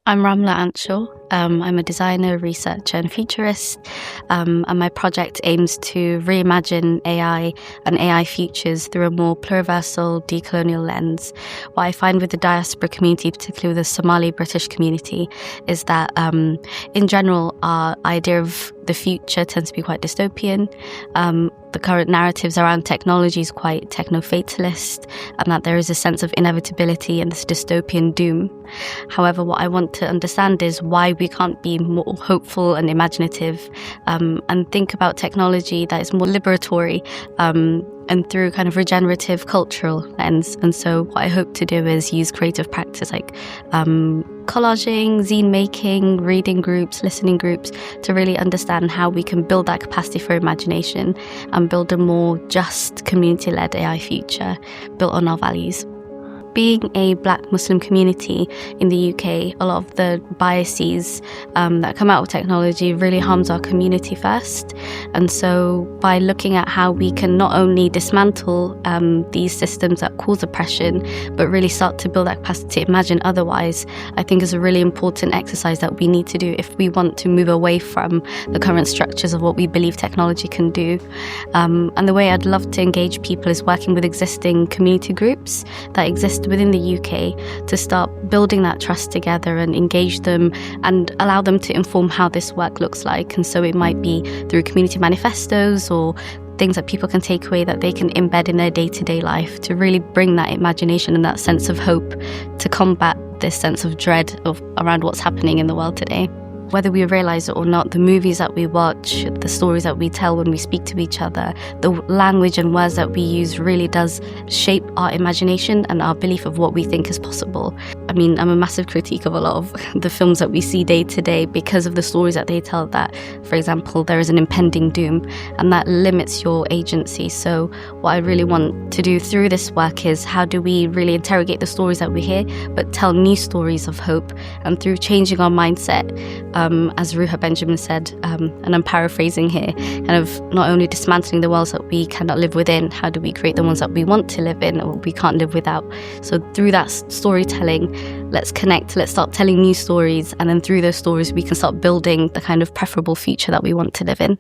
I'm Ramla Anshur. I'm a designer, researcher, and futurist, and my project aims to reimagine AI and AI futures through a more pluriversal, decolonial lens. What I find with the diaspora community, particularly with the Somali British community, is that in general, our idea of the future tends to be quite dystopian. The current narratives around technology is quite techno-fatalist, and that there is a sense of inevitability and this dystopian doom. However, what I want to understand is why we can't be more hopeful and imaginative, and think about technology that is more liberatory, and through kind of regenerative cultural lens. And so what I hope to do is use creative practice like collaging, zine making, reading groups, listening groups to really understand how we can build that capacity for imagination and build a more just community-led AI future built on our values. Being a Black Muslim community in the UK, a lot of the biases that come out of technology really harms our community first. And so by looking at how we can not only dismantle these systems that cause oppression, but really start to build that capacity to imagine otherwise, I think is a really important exercise that we need to do if we want to move away from the current structures of what we believe technology can do. And the way I'd love to engage people is working with existing community groups that exist within the UK to start building that trust together and engage them and allow them to inform how this work looks like. And so it might be through community manifestos or things that people can take away that they can embed in their day-to-day life to really bring that imagination and that sense of hope to combat this sense of dread around what's happening in the world today. Whether we realise it or not, the movies that we watch, the stories that we tell when we speak to each other, the language and words that we use really does shape our imagination and our belief of what we think is possible. I mean, I'm a massive critique of a lot of the films that we see day to day because of the stories that they tell that, for example, there is an impending doom, and that limits your agency. So what I really want to do through this work is how do we really interrogate the stories that we hear, but tell new stories of hope, and through changing our mindset, as Ruha Benjamin said, and I'm paraphrasing here, kind of not only dismantling the worlds that we cannot live within, how do we create the ones that we want to live in or we can't live without? So through that storytelling, let's connect, let's start telling new stories, and then through those stories we can start building the kind of preferable future that we want to live in.